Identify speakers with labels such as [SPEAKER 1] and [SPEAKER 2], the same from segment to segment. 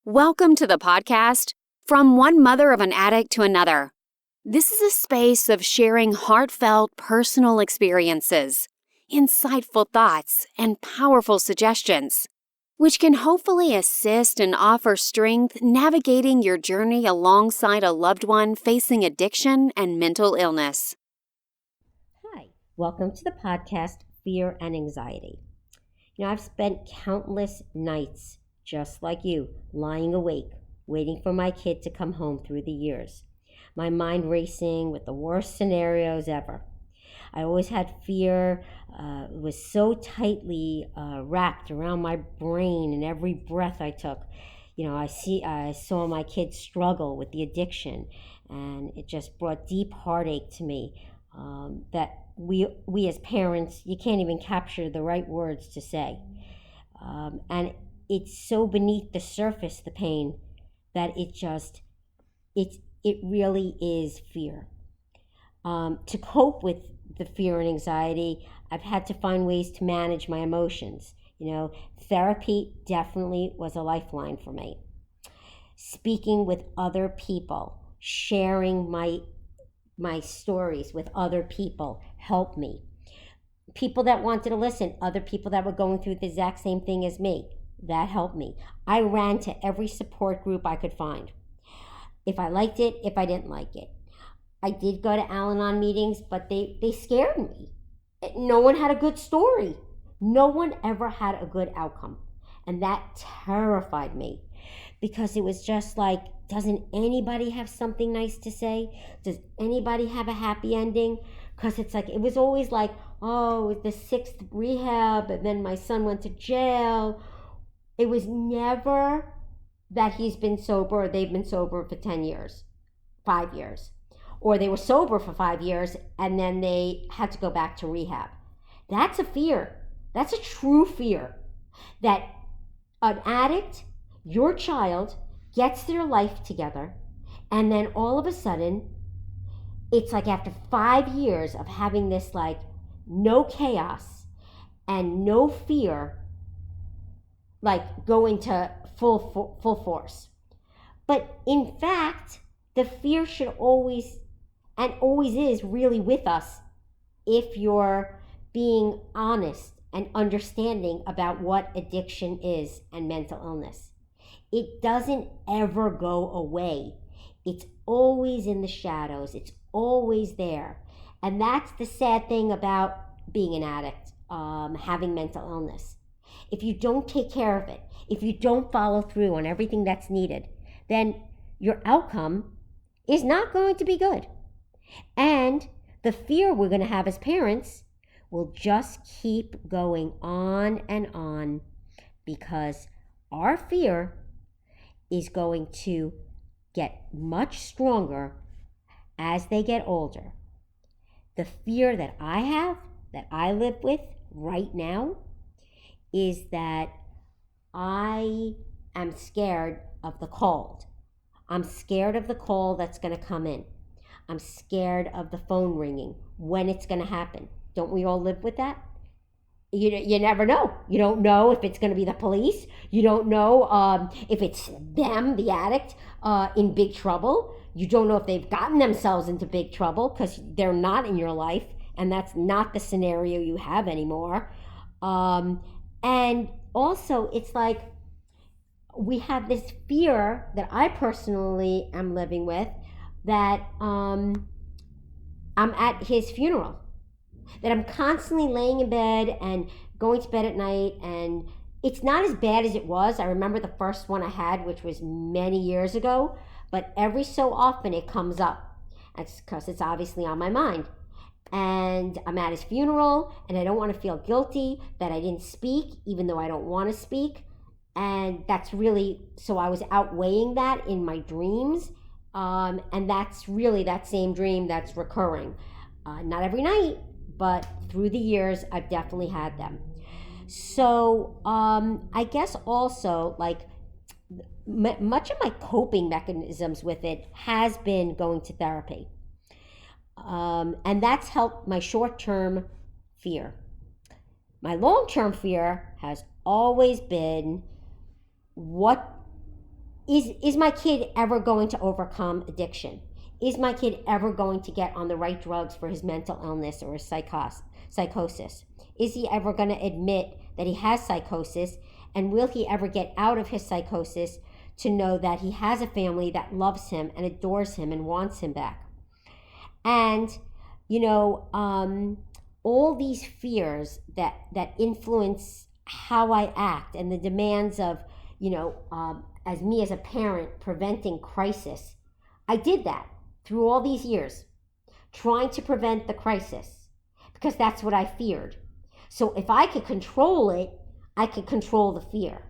[SPEAKER 1] Welcome to the podcast, From One Mother of an Addict to Another. This is a space of sharing heartfelt personal experiences, insightful thoughts, and powerful suggestions, which can hopefully assist and offer strength navigating your journey alongside a loved one facing addiction and mental illness.
[SPEAKER 2] Hi, welcome to the podcast, Fear and Anxiety. I've spent countless nights just like you, lying awake, waiting for my kid to come home through the years. My mind racing with the worst scenarios ever. I always had fear. It was so tightly wrapped around my brain and every breath I took. I saw my kid struggle with the addiction, and it just brought deep heartache to me that we as parents, you can't even capture the right words to say. And it's so beneath the surface, the pain, that it really is fear. To cope with the fear and anxiety, I've had to find ways to manage my emotions. Therapy definitely was a lifeline for me. Speaking with other people, sharing my stories with other people helped me. People that wanted to listen, other people that were going through the exact same thing as me, that helped me. I ran to every support group I could find. If I liked it, if I didn't like it. I did go to Al-Anon meetings, but they scared me. No one had a good story. No one ever had a good outcome. And that terrified me, because it was just like, doesn't anybody have something nice to say? Does anybody have a happy ending? Because it's like, it was always like, oh, the 6th rehab, and then my son went to jail. It was never that he's been sober or they've been sober for 10 years, 5 years. Or they were sober for 5 years and then they had to go back to rehab. That's a fear. That's a true fear. That an addict, your child, gets their life together, and then all of a sudden, it's like after 5 years of having this like no chaos and no fear, like go into full force. But in fact, the fear should always is really with us if you're being honest and understanding about what addiction is and mental illness. It doesn't ever go away. It's always in the shadows. It's always there. And that's the sad thing about being an addict, having mental illness. If you don't take care of it, if you don't follow through on everything that's needed, then your outcome is not going to be good. And the fear we're going to have as parents will just keep going on and on, because our fear is going to get much stronger as they get older. The fear that I have, that I live with right now, is that I am scared of the cold. I'm scared of the call that's going to come in. I'm scared of the phone ringing, when it's going to happen. Don't we all live with that? You never know. You don't know if it's going to be the police. You don't know if it's them, the addict, in big trouble. You don't know if they've gotten themselves into big trouble because they're not in your life, and that's not the scenario you have anymore. And also, it's like we have this fear that I personally am living with, that I'm at his funeral, that I'm constantly laying in bed and going to bed at night, and it's not as bad as it was. I remember the first one I had, which was many years ago, but every so often it comes up. That's because it's obviously on my mind. And I'm at his funeral, and I don't want to feel guilty that I didn't speak, even though I don't want to speak. And that's really, so I was outweighing that in my dreams. And that's really that same dream that's recurring. Not every night, but through the years, I've definitely had them. So I guess also, like, much of my coping mechanisms with it has been going to therapy. And that's helped my short-term fear. My long-term fear has always been, what is my kid ever going to overcome addiction? Is my kid ever going to get on the right drugs for his mental illness or his psychosis? Is he ever going to admit that he has psychosis? And will he ever get out of his psychosis to know that he has a family that loves him and adores him and wants him back? And, all these fears that influence how I act and the demands of, as me as a parent, preventing crisis. I did that through all these years, trying to prevent the crisis, because that's what I feared. So if I could control it, I could control the fear,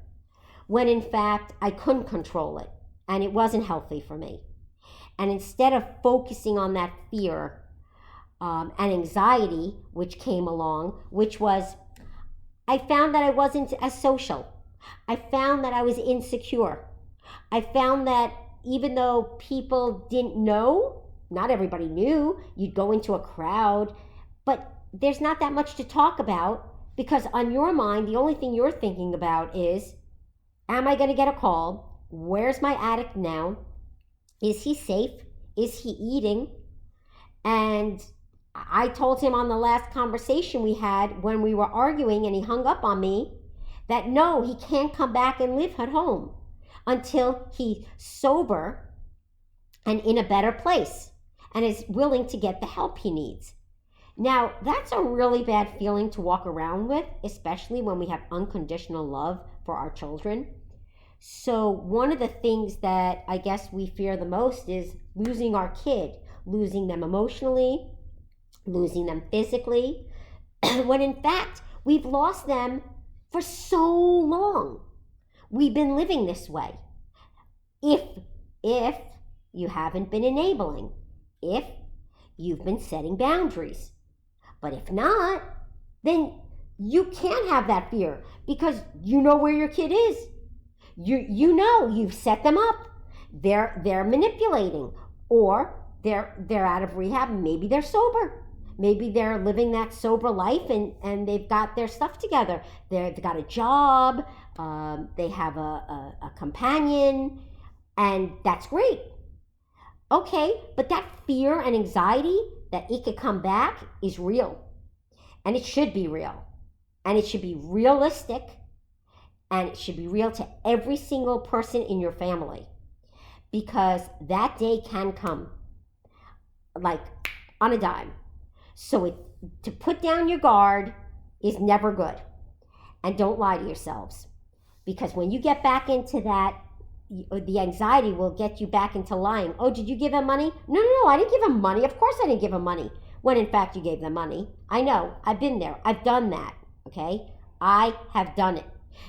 [SPEAKER 2] when in fact I couldn't control it, and it wasn't healthy for me. And instead of focusing on that fear and anxiety, which came along, which was, I found that I wasn't as social. I found that I was insecure. I found that even though people didn't know, not everybody knew, you'd go into a crowd, but there's not that much to talk about, because on your mind, the only thing you're thinking about is, am I going to get a call? Where's my addict now? Is he safe? Is he eating? And I told him on the last conversation we had when we were arguing and he hung up on me that no, he can't come back and live at home until he's sober and in a better place and is willing to get the help he needs. Now, that's a really bad feeling to walk around with, especially when we have unconditional love for our children. So one of the things that I guess we fear the most is losing our kid, losing them emotionally, losing them physically, when in fact we've lost them for so long. We've been living this way. If you haven't been enabling, if you've been setting boundaries. But if not, then you can't have that fear, because you know where your kid is. You know you've set them up. They're manipulating, or they're out of rehab. Maybe they're sober. Maybe they're living that sober life and they've got their stuff together. They've got a job. They have a companion, and that's great. Okay, but that fear and anxiety that it could come back is real. And it should be real. And it should be realistic. And it should be real to every single person in your family. Because that day can come, like on a dime. So to put down your guard is never good. And don't lie to yourselves. Because when you get back into that, the anxiety will get you back into lying. Oh, did you give him money? No, I didn't give him money. Of course I didn't give him money. When in fact you gave them money. I know. I've been there. I've done that. Okay? I have done it.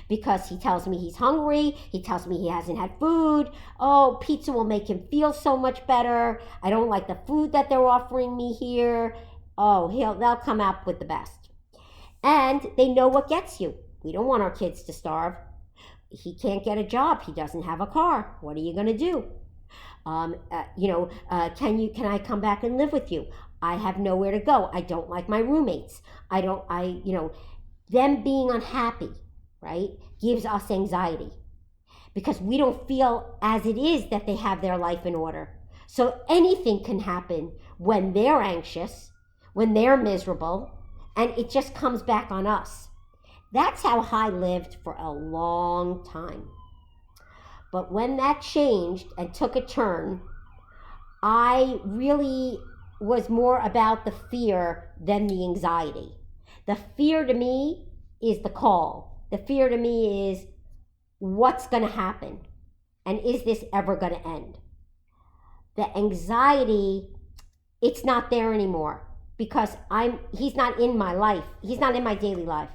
[SPEAKER 2] Because he tells me he's hungry. He tells me he hasn't had food. Oh, pizza will make him feel so much better. I don't like the food that they're offering me here. Oh, they'll come up with the best. And they know what gets you. We don't want our kids to starve. He can't get a job. He doesn't have a car. What are you going to do? Can I come back and live with you? I have nowhere to go. I don't like my roommates. Them being unhappy, right, gives us anxiety because we don't feel as it is that they have their life in order. So anything can happen when they're anxious, when they're miserable, and it just comes back on us. That's how I lived for a long time. But when that changed and took a turn, I really was more about the fear than the anxiety. The fear to me is the call. The fear to me is what's going to happen, and is this ever going to end? The anxiety, it's not there anymore because he's not in my life. He's not in my daily life.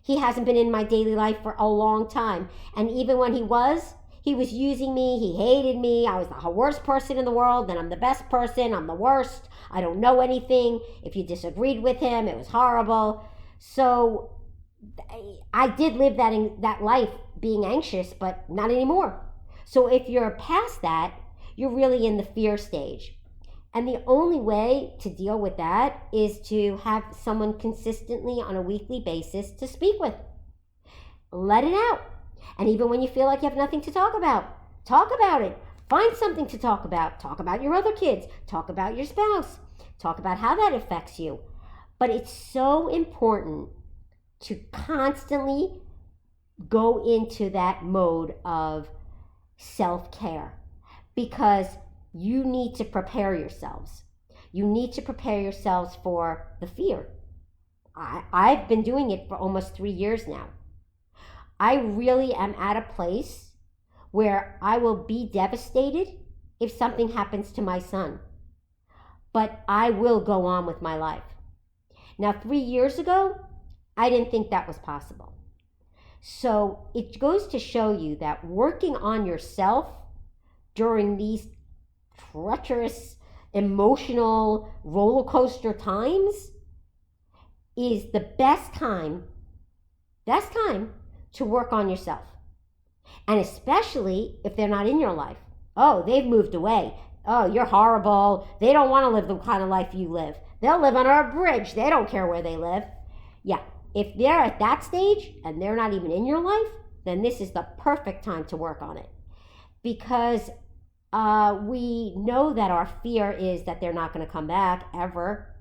[SPEAKER 2] He hasn't been in my daily life for a long time. And even when he was using me. He hated me. I was the worst person in the world. Then I'm the best person. I'm the worst. I don't know anything. If you disagreed with him, it was horrible. So I did live that life being anxious, but not anymore. So if you're past that, you're really in the fear stage. And the only way to deal with that is to have someone consistently on a weekly basis to speak with. Let it out. And even when you feel like you have nothing to talk about, Talk about it. Find something to talk about. Talk about your other kids. Talk about your spouse. Talk about how that affects you. But it's so important to constantly go into that mode of self-care, because you need to prepare yourselves. You need to prepare yourselves for the fear. I've been doing it for almost 3 years now. I really am at a place where I will be devastated if something happens to my son. But I will go on with my life. Now, 3 years ago, I didn't think that was possible. So it goes to show you that working on yourself during these treacherous, emotional roller coaster times is the best time to work on yourself. And especially if they're not in your life. Oh, they've moved away. Oh, you're horrible. They don't want to live the kind of life you live. They'll live under a bridge. They don't care where they live. Yeah, if they're at that stage and they're not even in your life, then this is the perfect time to work on it. Because we know that our fear is that they're not going to come back ever.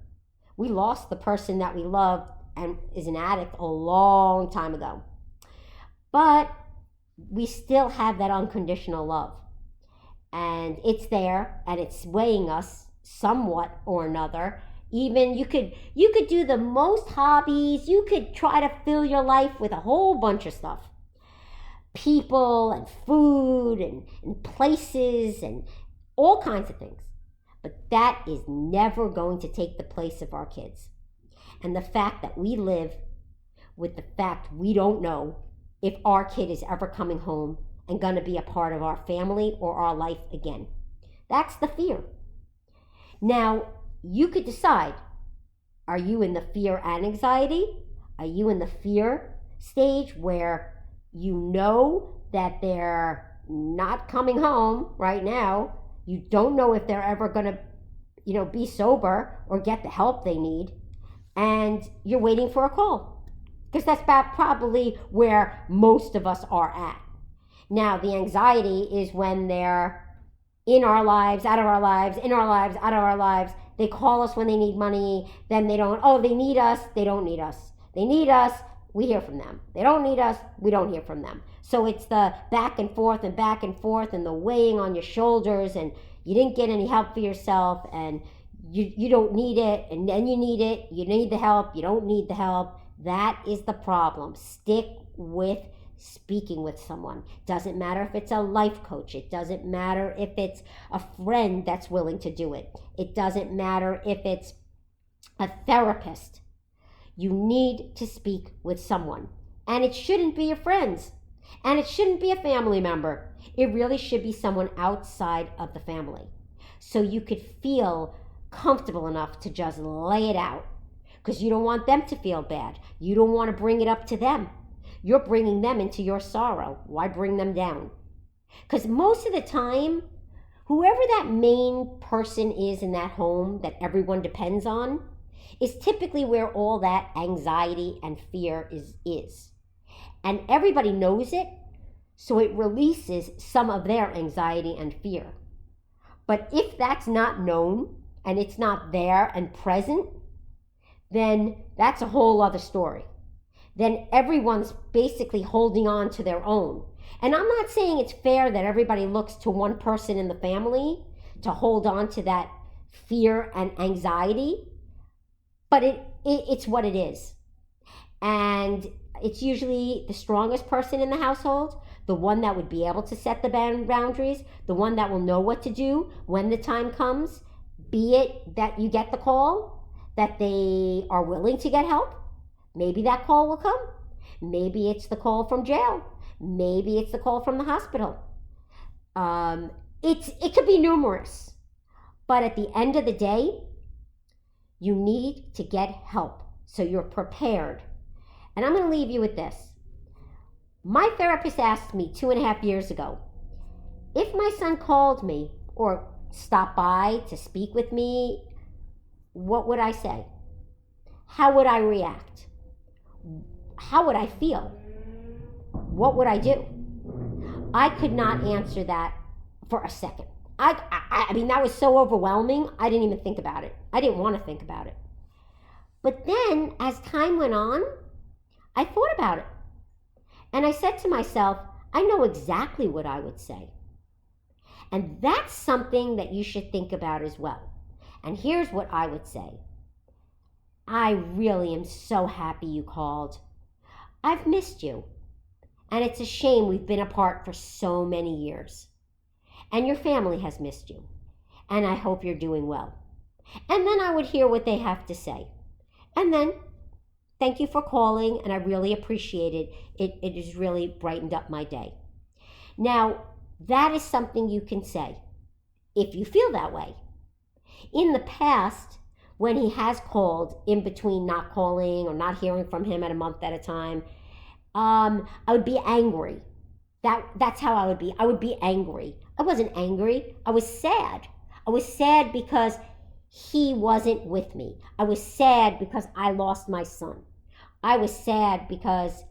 [SPEAKER 2] We lost the person that we loved and is an addict a long time ago. But we still have that unconditional love. And it's there, and it's swaying us somewhat or another. Even you could do the most hobbies. You could try to fill your life with a whole bunch of stuff. People and food and places and all kinds of things. But that is never going to take the place of our kids. And the fact that we live with the fact we don't know if our kid is ever coming home and going to be a part of our family or our life again. That's the fear. Now, you could decide, are you in the fear and anxiety? Are you in the fear stage where you know that they're not coming home right now? You don't know if they're ever going to, be sober or get the help they need, and you're waiting for a call. Because that's probably where most of us are at. Now, the anxiety is when they're in our lives, out of our lives, in our lives, out of our lives. They call us when they need money. Then they don't. Oh, they need us. They don't need us. They need us. We hear from them. They don't need us. We don't hear from them. So it's the back and forth and the weighing on your shoulders, and you didn't get any help for yourself, and you don't need it, and then you need it. You need the help. You don't need the help. That is the problem. Stick with speaking with someone. Doesn't matter if it's a life coach. It doesn't matter if it's a friend that's willing to do it. It doesn't matter if it's a therapist. You need to speak with someone. And it shouldn't be your friends. And it shouldn't be a family member. It really should be someone outside of the family. So you could feel comfortable enough to just lay it out. Because you don't want them to feel bad. You don't want to bring it up to them. You're bringing them into your sorrow. Why bring them down? Because most of the time, whoever that main person is in that home that everyone depends on is typically where all that anxiety and fear is. And everybody knows it, so it releases some of their anxiety and fear. But if that's not known and it's not there and present, then that's a whole other story. Then everyone's basically holding on to their own. And I'm not saying it's fair that everybody looks to one person in the family to hold on to that fear and anxiety, but it's what it is. And it's usually the strongest person in the household, the one that would be able to set the boundaries, the one that will know what to do when the time comes, be it that you get the call, that they are willing to get help. Maybe that call will come. Maybe it's the call from jail. Maybe it's the call from the hospital. It could be numerous. But at the end of the day, you need to get help so you're prepared. And I'm going to leave you with this. My therapist asked me 2.5 years ago, if my son called me or stopped by to speak with me, what would I say? How would I react? How would I feel? What would I do? I could not answer that for a second. I mean, that was so overwhelming, I didn't even think about it. I didn't want to think about it. But then, as time went on, I thought about it. And I said to myself, I know exactly what I would say. And that's something that you should think about as well. And here's what I would say. I really am so happy you called. I've missed you. And it's a shame we've been apart for so many years. And your family has missed you. And I hope you're doing well. And then I would hear what they have to say. And then, thank you for calling, and I really appreciate it. It has really brightened up my day. Now, that is something you can say if you feel that way. In the past, when he has called in between not calling or not hearing from him at a month at a time, I would be angry. That's how I would be. I would be angry. I wasn't angry. I was sad. I was sad because he wasn't with me. I was sad because I lost my son. I was sad because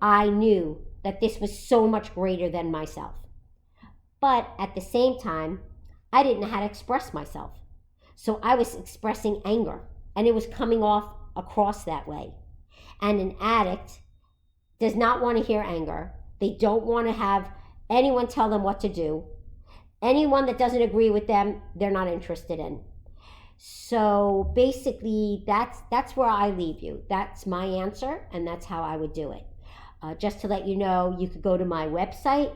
[SPEAKER 2] I knew that this was so much greater than myself. But at the same time, I didn't know how to express myself. So I was expressing anger, and it was coming off across that way. And an addict does not want to hear anger. They don't want to have anyone tell them what to do. Anyone that doesn't agree with them, they're not interested in. So basically, that's where I leave you. That's my answer, and that's how I would do it. Just to let you know, you could go to my website,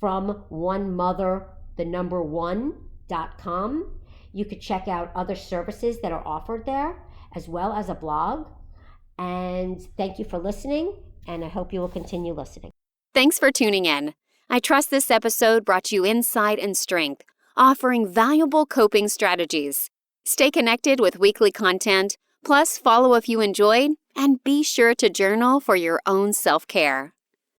[SPEAKER 2] FromOneMother1.com. You could check out other services that are offered there, as well as a blog. And thank you for listening, and I hope you will continue listening.
[SPEAKER 1] Thanks for tuning in. I trust this episode brought you insight and strength, offering valuable coping strategies. Stay connected with weekly content, plus follow if you enjoyed, and be sure to journal for your own self-care.